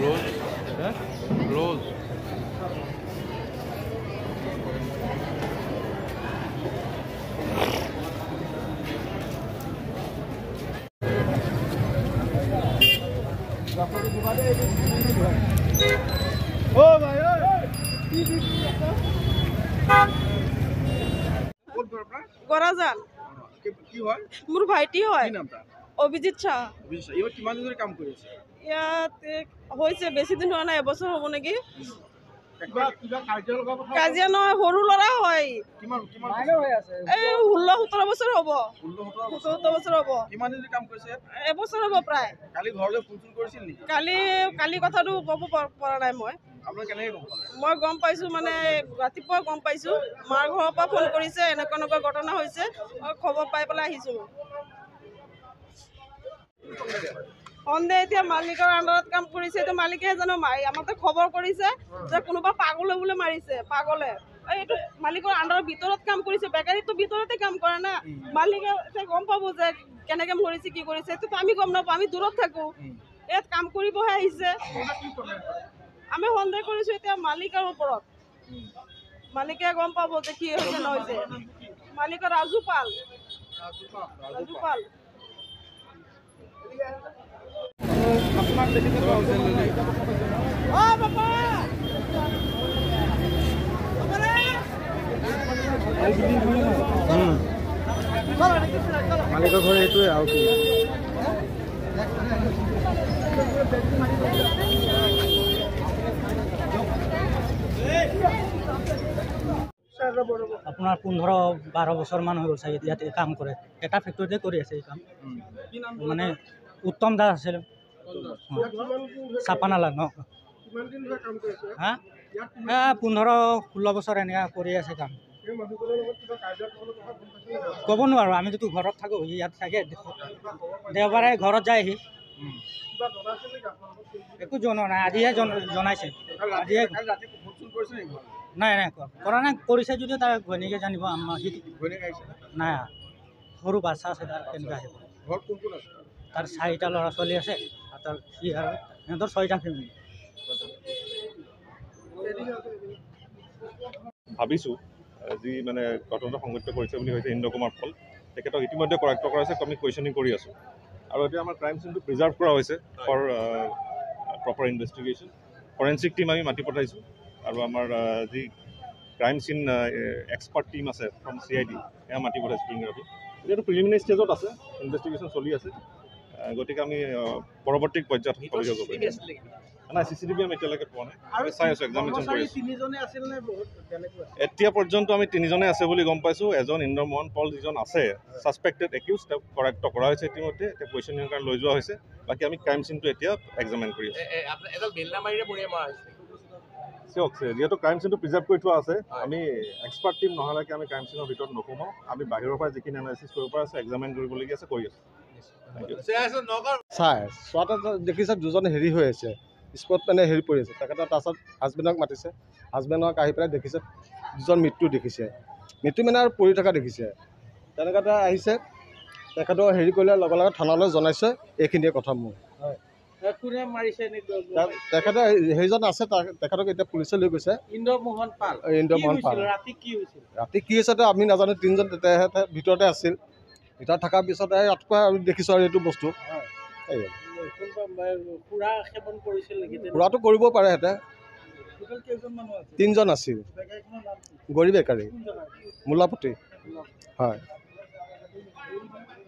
Rose. Rose. Oh my God! গৰাজাল কি হয় মোৰ ভাইটি হয় কি নামটা অভিজিত শাহ অভিজিত শাহ কিমান দিন ধৰি কাম কৰি আছে ইয়াত হৈছে বেছি দিন হোৱা নাই এবছৰ হ'ব নেকি কাজিয়া নহয় সৰু ল'ৰা হয় কিমান এই 16-17 বছৰ হ'ব 17 বছৰ হ'ব কিমান দিন কাম কৰিছে এবছৰ হ'ব প্ৰায় কালি ঘৰলৈ ফোন কৰিছিল নেকি কালি কথাটো ক'ব পৰা নাই মই আপোনাক কেনেকৈ গম পালে মই গম পাইছোঁ মানে ৰাতিপুৱা গম পাইছোঁ মাৰ ঘৰৰ পৰা ফোন কৰিছে এনেকুৱা ঘটনা হৈছে খবৰ পাই পেলাই আহিছোঁ সন্দেহ এতিয়া মালিকৰ আণ্ডাৰত কাম কৰিছে এতিয়া মালিকে জানো আমাক খবৰ কৰিছে যে কোনোবা পাগলে বোলে মাৰিছে পাগলে এইটো মালিকৰ আণ্ডাৰৰ ভিতৰত কাম কৰিছে বেকাৰীটো ভিতৰতে কাম কৰে না মালিকে গম পাব যে কেনেকৈ মৰিছে কি কৰিছে এইটোতো আমি গম নাপাওঁ আমি দূৰত থাকোঁ ইয়াত কাম কৰিবহে আহিছে আমি সন্দেহ কৰিছোঁ এতিয়া মালিকৰ ওপৰত মালিকে গম পাব যে কি হৈছে নহৈছে মালিকৰ ৰাজু পাল আপোনাক দেখিছে মালিকৰ ঘৰ এইটোৱে আৰু কি আপোনাৰ 15-12 বছৰমান হৈ গ'ল চাগে ইয়াতে কাম কৰে এটা ফেক্টৰীতে কৰি আছে এই কাম মানে উত্তম দাস আছিল চাপানালা ন হা 15-16 বছৰ এনেকুৱা কৰি আছে কাম ক'ব নোৱাৰোঁ আমিতো ঘৰত থাকোঁ ইয়াত থাকে দেওবাৰে ঘৰত যায়হি একো জনোৱা নাই আজিহে জনাইছে আজিহে নাই কৰা নাই কৰিছে যদিও তাৰ ঘৈণীয়েকে জানিব আমাৰ নাই সৰু বাচ্ছা আছে তাৰ কেনেকুৱা আহিব তাৰ 4টা ল'ৰা ছোৱালী আছে আৰু তাৰ সি আৰু সিহঁতৰ 6টা ফেমিলি ভাবিছোঁ যি মানে ঘটনাটো সংঘটিত কৰিছে বুলি হৈছে ইন্দ্ৰ কুমাৰ পল তেখেতক ইতিমধ্যে কৰায়ত্ব কৰা হৈছে আমি কুৱেশ্যনিং কৰি আছোঁ আৰু এতিয়া আমাৰ ক্ৰাইম চিনটো প্ৰিজাৰ্ভ কৰা হৈছে for proper investigation forensic team আমি মাতি পঠাইছোঁ আৰু আমাৰ যি ক্ৰাইম চিন এক্সপাৰ্ট টিম আছে ফ্ৰম CID এয়া মাতি পঠাইছোঁ ইংৰাজী এতিয়াতো প্ৰিলিমিনাৰী ষ্টেজত আছে ইনভেষ্টিগেশ্যন চলি আছে গতিকে আমি পৰৱৰ্তী পৰ্যায়ত সহযোগ কৰিব নাই CCTV আমি এতিয়ালৈকে পোৱা নাই আমি চাই আছোঁ এক্সামিনেশ্যন কৰি আছোঁ এতিয়া পৰ্যন্ত আমি 3জনে আছে বুলি গম পাইছোঁ এজন ইন্দ্ৰ মোহন পল যিজন আছে ছাছপেক্টেড একিউজ তেওঁক কৰায়ত্ব কৰা হৈছে ইতিমধ্যে এতিয়া কুৱেশ্যনিঙৰ কাৰণে লৈ যোৱা হৈছে বাকী আমি ক্ৰাইম চিনটো এতিয়া এক্সামিন কৰি আছোঁ চিয়ক যিহেতু ক্ৰাইম চিনটো প্ৰিজাৰ্ভ কৰি থোৱা আছে আমি এক্সপাৰ্ট টিম নহ'লেকে আমি ক্ৰাইম চিনৰ ভিতৰত নোসোমাওঁ আমি বাহিৰৰ পৰা যিখিনি এনালাইচিছ কৰিব পৰা আছে এক্সামিন কৰিবলগীয়া আছে কৰি আছোঁ চোৱাতে দেখিছে দুজন হেৰি হৈ আছে স্পট মানে হেৰি পৰি আছে তেখেতৰ তাৰপাছত হাজবেণ্ডক মাতিছে হাজবেণ্ডক আহি পেলাই দেখিছে দুজন মৃত্যু দেখিছে মৃত্যু মানে আৰু পৰি থকা দেখিছে তেনেকুৱাতে আহিছে তেখেতৰ হেৰি কৰিলে লগে লগে থানালৈ জনাইছে এইখিনিয়ে কথা মোৰ তেখেতে সেইজন আছে তেখেতক এতিয়া পুলিচে লৈ গৈছে ইন্দ্ৰ মোহন পাল ৰাতি কি হৈছে আমি নাজানো 3জন তেখেতে ভিতৰতে আছিল ভিতৰত থকাৰ পিছতে ৰাতিপুৱা আমি দেখিছোঁ আৰু এইটো বস্তু খুৰাটো কৰিব পাৰে সিহঁতে 3জন আছিল গৰী বেকাৰী মোলাপতি হয়